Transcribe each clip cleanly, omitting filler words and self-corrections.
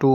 2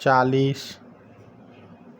40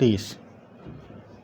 30।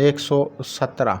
117।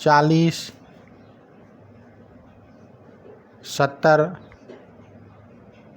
40, 70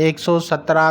117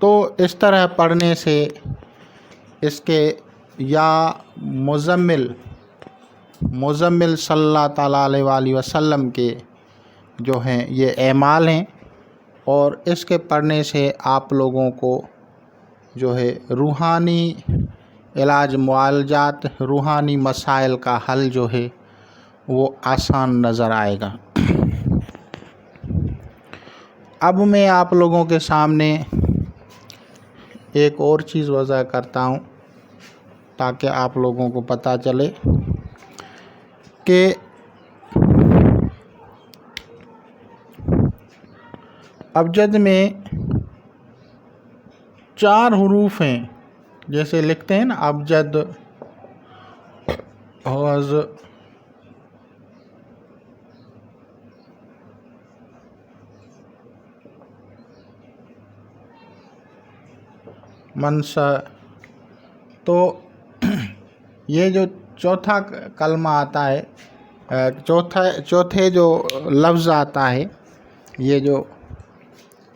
تو اس طرح پڑھنے سے اس کے یا مزمل صلی اللہ تعالیٰ علیہ وآلہ وسلم کے جو ہیں یہ اعمال ہیں، اور اس کے پڑھنے سے آپ لوگوں کو جو ہے روحانی علاج معالجات، روحانی مسائل کا حل جو ہے وہ آسان نظر آئے گا۔ اب میں آپ لوگوں کے سامنے ایک اور چیز وضع کرتا ہوں تاکہ آپ لوگوں کو پتہ چلے کہ ابجد میں 4 حروف ہیں، جیسے لکھتے ہیں نا ابجد حوض منسا، تو یہ جو چوتھا کلمہ آتا ہے، چوتھے جو لفظ آتا ہے،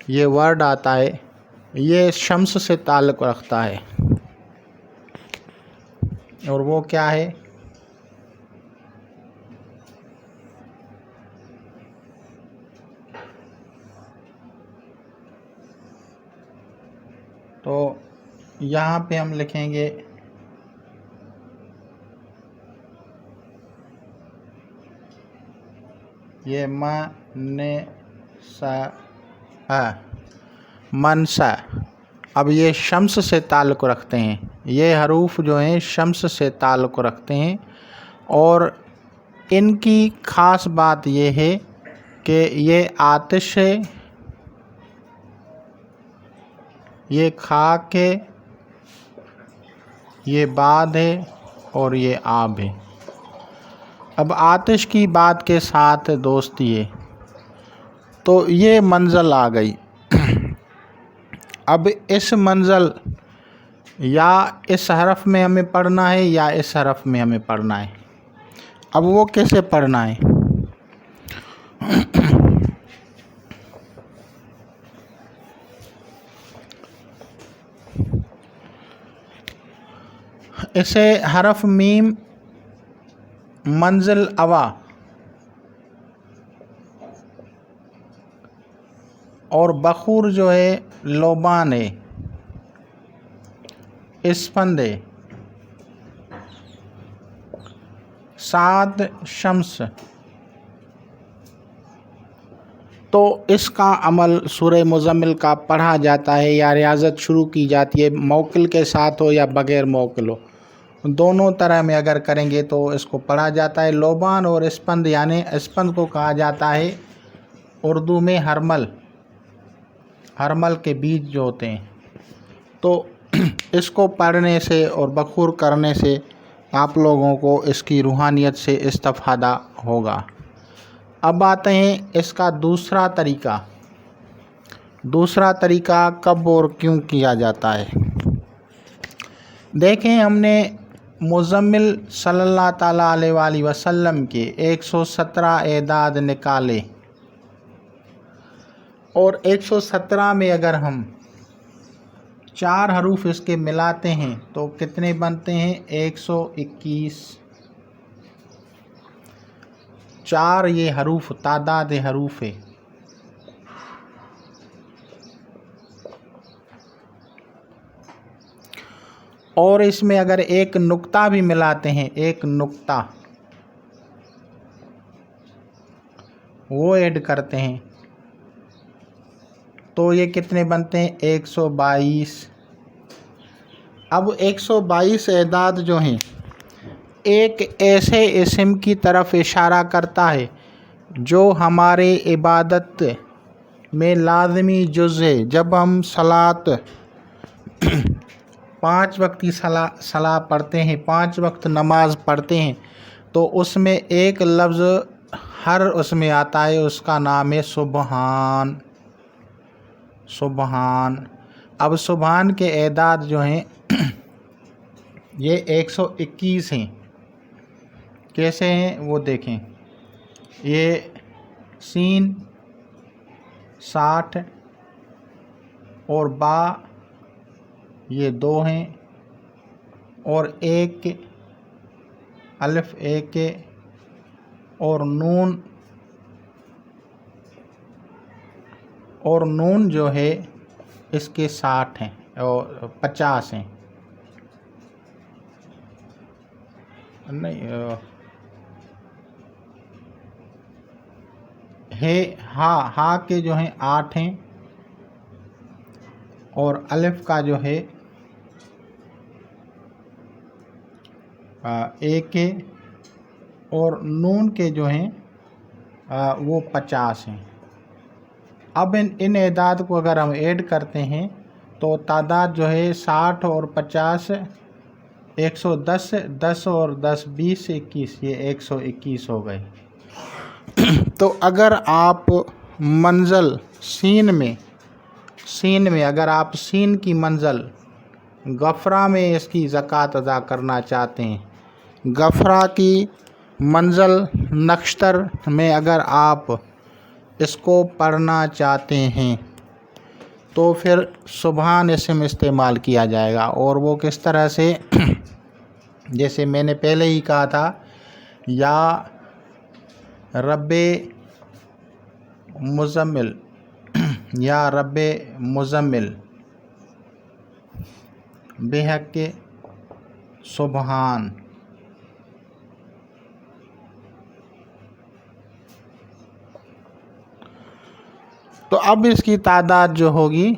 یہ ورڈ آتا ہے، یہ شمس سے تعلق رکھتا ہے، اور وہ کیا ہے؟ تو یہاں پہ ہم لکھیں گے یہ منسا۔ اب یہ شمس سے تعلق رکھتے ہیں، یہ حروف جو ہیں شمس سے تعلق رکھتے ہیں، اور ان کی خاص بات یہ ہے کہ یہ آتش ہے، یہ خاک ہے، یہ باد ہے، اور یہ آب ہے۔ اب آتش کی بات کے ساتھ دوستی ہے، تو یہ منزل آ گئی۔ اب اس منزل یا اس حرف میں ہمیں پڑھنا ہے یا اس حرف میں ہمیں پڑھنا ہے۔ اب وہ کیسے پڑھنا ہے؟ اسے حرف میم منزل اوا اور بخور جو ہے لوبان ہے، اسفند ہے، سعد شمس، تو اس کا عمل سورہ مزمل کا پڑھا جاتا ہے یا ریاضت شروع کی جاتی ہے، موکل کے ساتھ ہو یا بغیر موکل ہو، دونوں طرح میں اگر کریں گے تو اس کو پڑھا جاتا ہے۔ لوبان اور اسپند، یعنی اسپند کو کہا جاتا ہے اردو میں ہرمل کے بیج جو ہوتے ہیں، تو اس کو پڑھنے سے اور بخور کرنے سے آپ لوگوں کو اس کی روحانیت سے استفادہ ہوگا۔ اب آتے ہیں اس کا دوسرا طریقہ کب اور کیوں کیا جاتا ہے۔ دیکھیں، ہم نے مزمل صلی اللہ تعالیٰ علیہ وآلہ وسلم کے 117 اعداد نکالے، اور 117 میں اگر ہم 4 حروف اس کے ملاتے ہیں تو کتنے بنتے ہیں؟ 121۔ 4 یہ حروف تعداد حروف ہے۔ اور اس میں اگر ایک نقطہ بھی ملاتے ہیں، ایک نقطہ وہ ایڈ کرتے ہیں تو یہ کتنے بنتے ہیں؟ 122۔ اب 122 اعداد جو ہیں ایک ایسے اسم کی طرف اشارہ کرتا ہے جو ہمارے عبادت میں لازمی جز ہے۔ جب ہم صلاۃ 5 وقتی صلاح پڑھتے ہیں، 5 وقت نماز پڑھتے ہیں، تو اس میں ایک لفظ ہر اس میں آتا ہے، اس کا نام ہے سبحان۔ اب سبحان کے اعداد جو ہیں یہ 121 ہیں۔ کیسے ہیں وہ دیکھیں، یہ سین 60 اور با یہ 2 ہیں، اور ایک الف ایک اور نون جو ہے اس کے 60 ہیں اور 50 ہیں، نہیں ہے ہا کے جو ہیں 8 ہیں، اور الف کا جو ہے 1 ہے، اور نون کے جو ہیں وہ 50 ہیں۔ اب ان اعداد کو اگر ہم ایڈ کرتے ہیں تو تعداد جو ہے 60 اور 50 110، 10 اور 10 20 21، یہ 121 ہو گئے۔ تو اگر آپ منزل سین میں اگر آپ سین کی منزل غفرہ میں اس کی زکوٰۃ ادا کرنا چاہتے ہیں، غفرہ کی منزل نکشتر میں اگر آپ اس کو پڑھنا چاہتے ہیں تو پھر سبحان اسم استعمال کیا جائے گا، اور وہ کس طرح سے، جیسے میں نے پہلے ہی کہا تھا، یا رب مزمل، یا رب مزمل بحق سبحان۔ تو اب اس کی تعداد جو ہوگی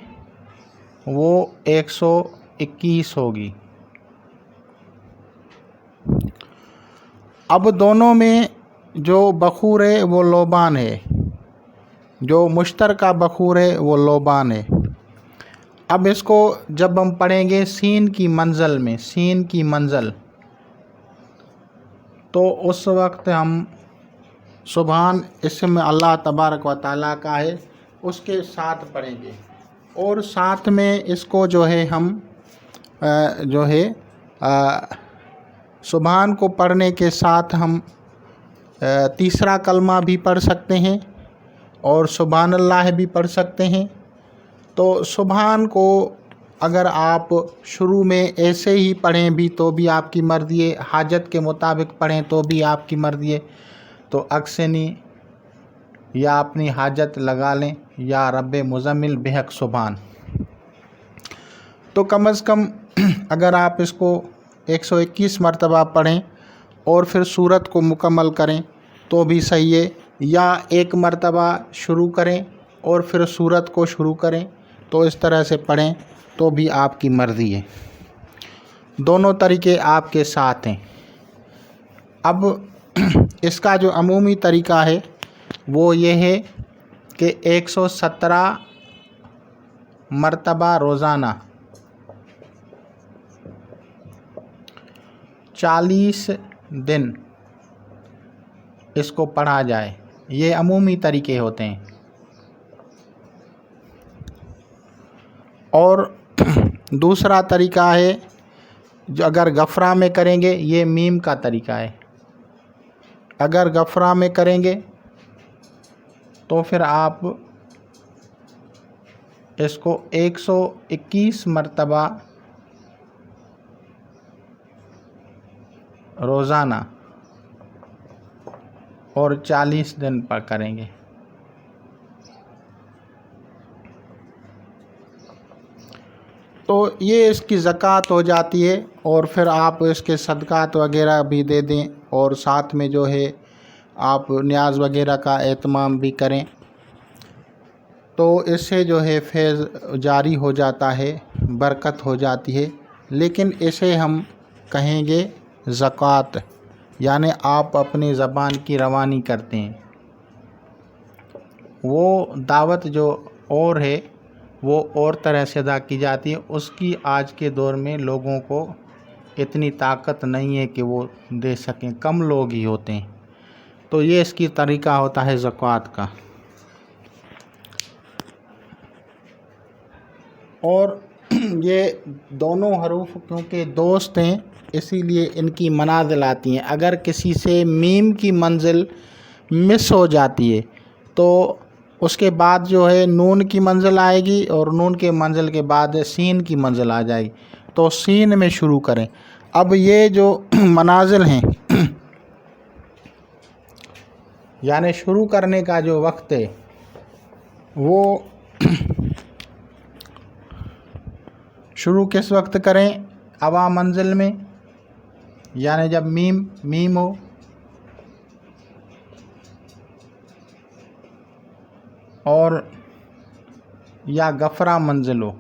وہ 121 ہوگی۔ اب دونوں میں جو بخور ہے وہ لوبان ہے، جو مشترکہ بخور ہے وہ لوبان ہے۔ اب اس کو جب ہم پڑھیں گے سین کی منزل تو اس وقت ہم سبحان اسم اللہ تبارک و تعالیٰ کا ہے اس کے ساتھ پڑھیں گے، اور ساتھ میں اس کو جو ہے ہم سبحان کو پڑھنے کے ساتھ ہم تیسرا کلمہ بھی پڑھ سکتے ہیں اور سبحان اللہ بھی پڑھ سکتے ہیں۔ تو سبحان کو اگر آپ شروع میں ایسے ہی پڑھیں بھی تو بھی آپ کی مرضی ہے، حاجت کے مطابق پڑھیں تو بھی آپ کی مرضی ہے، تو اکسنی یا اپنی حاجت لگا لیں، یا رب مزمل بحق سبحان۔ تو کم از کم اگر آپ اس کو 121 مرتبہ پڑھیں اور پھر سورت کو مکمل کریں تو بھی صحیح ہے، یا ایک مرتبہ شروع کریں اور پھر سورت کو شروع کریں، تو اس طرح سے پڑھیں تو بھی آپ کی مرضی ہے، دونوں طریقے آپ کے ساتھ ہیں۔ اب اس کا جو عمومی طریقہ ہے وہ یہ ہے کہ 117 مرتبہ روزانہ 40 دن اس کو پڑھا جائے، یہ عمومی طریقے ہوتے ہیں۔ اور دوسرا طریقہ ہے جو اگر غفرہ میں کریں گے، یہ میم کا طریقہ ہے، اگر غفرہ میں کریں گے تو پھر آپ اس کو 121 مرتبہ روزانہ اور 40 دن پر کریں گے۔ تو یہ اس کی زکوٰۃ ہو جاتی ہے، اور پھر آپ اس کے صدقات وغیرہ بھی دے دیں، اور ساتھ میں جو ہے آپ نیاز وغیرہ کا اہتمام بھی کریں، تو اس سے جو ہے فیض جاری ہو جاتا ہے، برکت ہو جاتی ہے۔ لیکن اسے ہم کہیں گے زکوٰۃ، یعنی آپ اپنی زبان کی روانی کرتے ہیں۔ وہ دعوت جو اور ہے وہ اور طرح سے ادا کی جاتی ہے، اس کی آج کے دور میں لوگوں کو اتنی طاقت نہیں ہے کہ وہ دے سکیں، کم لوگ ہی ہوتے ہیں، تو یہ اس کی طریقہ ہوتا ہے زکوٰۃ کا۔ اور یہ دونوں حروف کیونکہ دوست ہیں اسی لیے ان کی منازل آتی ہیں۔ اگر کسی سے میم کی منزل مس ہو جاتی ہے تو اس کے بعد جو ہے نون کی منزل آئے گی اور نون کے منزل کے بعد سین کی منزل آ جائے گی، تو سین میں شروع کریں۔ اب یہ جو منازل ہیں یعنی شروع کرنے کا جو وقت ہے وہ شروع کس وقت کریں؟ اوا منزل میں، یعنی جب میم ہو، اور یا غفرہ منزل ہو۔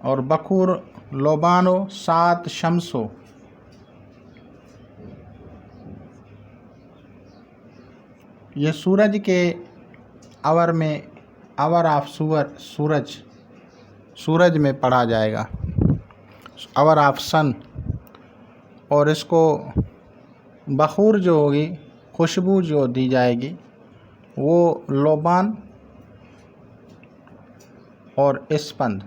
اور بخور لوبان ہو، سات شمس ہو۔ یہ سورج کے اور میں اور آف سورج میں پڑھا جائے گا، اور آف سن۔ اور اس کو بخور جو ہوگی، خوشبو جو دی جائے گی، وہ لوبان اور اسپند۔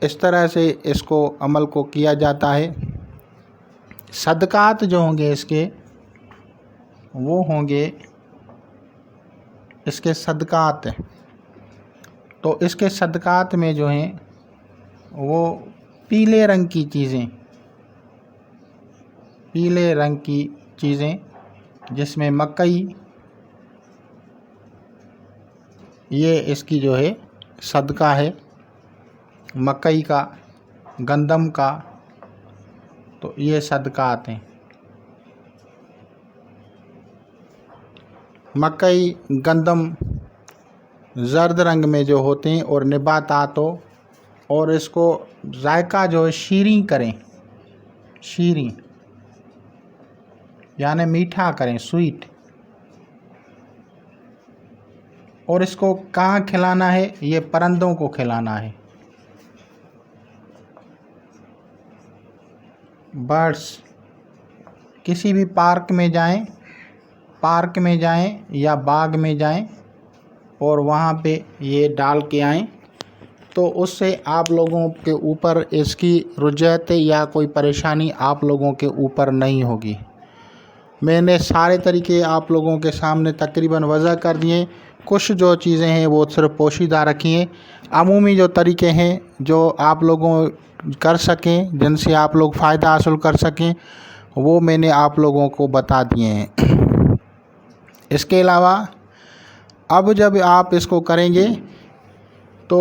اس طرح سے اس کو عمل کو کیا جاتا ہے۔ صدقات جو ہوں گے اس کے، وہ ہوں گے اس کے صدقات۔ تو اس کے صدقات میں جو ہیں وہ پیلے رنگ کی چیزیں، جس میں مکئی، یہ اس کی جو ہے صدقہ ہے، مکئی کا، گندم کا، تو یہ صدقات ہیں۔ مکئی، گندم زرد رنگ میں جو ہوتے ہیں اور نباتات ہو، اور اس کو ذائقہ جو ہے شیریں کریں، شیریں یعنی میٹھا کریں، سویٹ۔ اور اس کو کہاں کھلانا ہے؟ یہ پرندوں کو کھلانا ہے، برڈس۔ کسی بھی پارک میں جائیں یا باغ میں جائیں اور وہاں پہ یہ ڈال کے آئیں، تو اس سے آپ لوگوں کے اوپر اس کی رجعت یا کوئی پریشانی آپ لوگوں کے اوپر نہیں ہوگی۔ میں نے سارے طریقے آپ لوگوں کے سامنے تقریباً وضع کر دیے۔ کچھ جو چیزیں ہیں وہ صرف پوشیدہ رکھی ہیں، عمومی جو طریقے ہیں جو آپ لوگوں کر سکیں، جن سے آپ لوگ فائدہ حاصل کر سکیں، وہ میں نے آپ لوگوں کو بتا دیے ہیں۔ اس کے علاوہ اب جب آپ اس کو کریں گے تو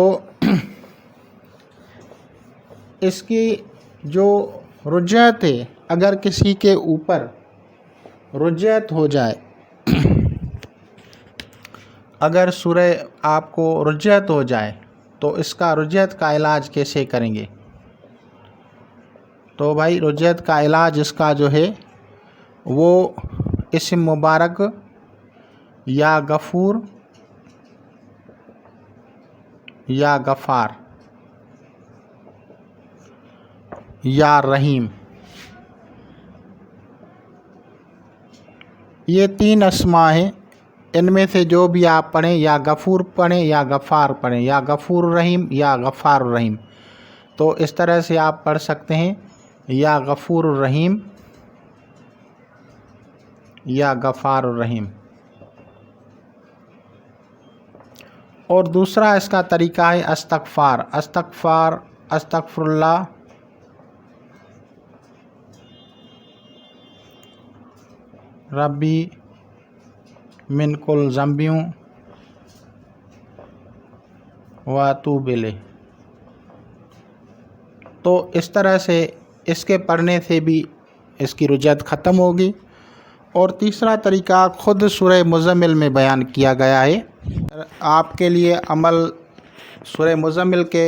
اس کی جو رجعت ہے، اگر کسی کے اوپر رجعت ہو جائے، اگر سورہ آپ کو رجعت ہو جائے تو اس کا رجعت کا علاج کیسے کریں گے؟ تو بھائی رجعت کا علاج اس کا جو ہے وہ اسم مبارک یا غفور یا غفار یا رحیم، یہ 3 اسماء ہیں۔ ان میں سے جو بھی آپ پڑھیں، یا غفور پڑھیں یا غفار پڑھیں، یا غفور الرحیم یا غفار الرحیم، تو اس طرح سے آپ پڑھ سکتے ہیں، یا غفور الرحیم یا غفار الرحیم۔ اور دوسرا اس کا طریقہ ہے استغفر اللہ، ربی من کل ذنبیوں واتوب الیہ۔ تو اس طرح سے اس کے پڑھنے سے بھی اس کی رجعت ختم ہوگی۔ اور تیسرا طریقہ خود سورہ مزمل میں بیان کیا گیا ہے۔ آپ کے لیے عمل سورہ مزمل کے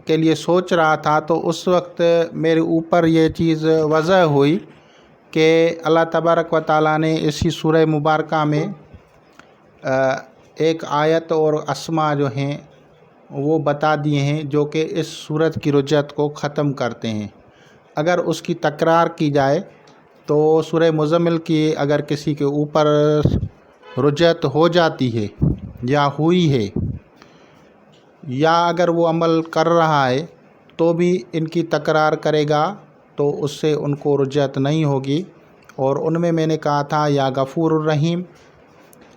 لیے سوچ رہا تھا، تو اس وقت میرے اوپر یہ چیز وضع ہوئی کہ اللہ تبارک و تعالیٰ نے اسی سورہ مبارکہ میں ایک آیت اور اسماء جو ہیں وہ بتا دیے ہیں جو کہ اس سورت کی رجعت کو ختم کرتے ہیں۔ اگر اس کی تکرار کی جائے تو سورہ مزمل کی اگر کسی کے اوپر رجعت ہو جاتی ہے یا ہوئی ہے یا اگر وہ عمل کر رہا ہے تو بھی ان کی تکرار کرے گا تو اس سے ان کو رجعت نہیں ہوگی۔ اور ان میں نے کہا تھا یا غفور الرحیم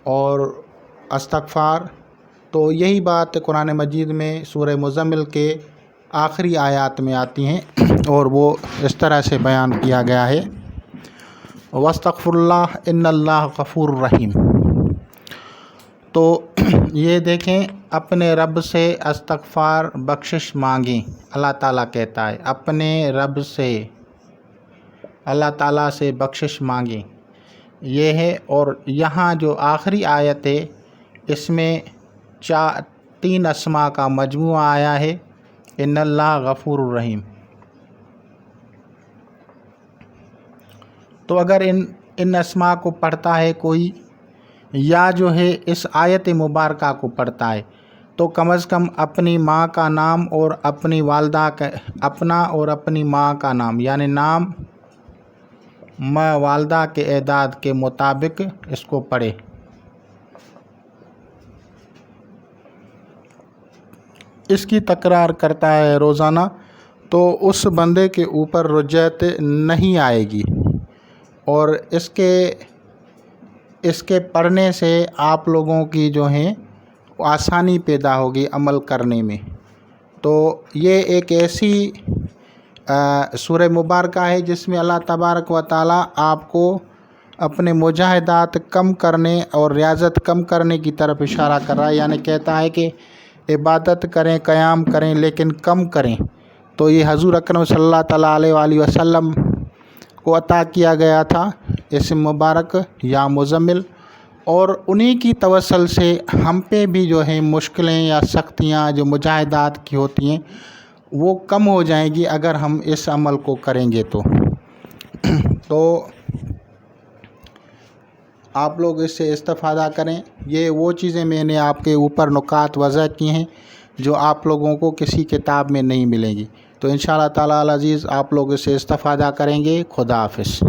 اور استغفار، تو یہی بات قرآن مجید میں سورہ مزمل کے آخری آیات میں آتی ہیں اور وہ اس طرح سے بیان کیا گیا ہے وَاسْتَغْفِرُ اللَّهَ إِنَّ اللَّهَ غَفُورٌ رَحِيمٌ۔ تو یہ دیکھیں، اپنے رب سے استغفار بخشش مانگیں، اللہ تعالیٰ کہتا ہے اپنے رب سے اللہ تعالیٰ سے بخشش مانگیں، یہ ہے۔ اور یہاں جو آخری آیت ہے اس میں 3 اسماء کا مجموعہ آیا ہے، ان اللہ غفور الرحیم۔ تو اگر ان اسماء کو پڑھتا ہے کوئی، یا جو ہے اس آیت مبارکہ کو پڑھتا ہے، تو کم از کم اپنی ماں کا نام اور اپنی والدہ کا اپنا اور اپنی ماں کا نام، یعنی نام ماں والدہ کے اعداد کے مطابق اس کو پڑھے۔ اس کی تکرار کرتا ہے روزانہ تو اس بندے کے اوپر رجعت نہیں آئے گی، اور اس کے پڑھنے سے آپ لوگوں کی جو ہیں آسانی پیدا ہوگی عمل کرنے میں۔ تو یہ ایک ایسی سورہ مبارکہ ہے جس میں اللہ تبارک و تعالیٰ آپ کو اپنے مجاہدات کم کرنے اور ریاضت کم کرنے کی طرف اشارہ کر رہا ہے، یعنی کہتا ہے کہ عبادت کریں، قیام کریں، لیکن کم کریں۔ تو یہ حضور اکرم صلی اللہ تعالیٰ علیہ وآلہ وسلم کو عطا کیا گیا تھا اسم مبارک یا مزمل، اور انہی کی توسل سے ہم پہ بھی جو ہیں مشکلیں یا سختیاں جو مجاہدات کی ہوتی ہیں وہ کم ہو جائیں گی اگر ہم اس عمل کو کریں گے تو آپ لوگ اس سے استفادہ کریں۔ یہ وہ چیزیں میں نے آپ کے اوپر نکات وضع کی ہیں جو آپ لوگوں کو کسی کتاب میں نہیں ملیں گی، تو انشاءاللہ تعالیٰ العزیز آپ لوگ اس سے استفادہ کریں گے۔ خدا حافظ۔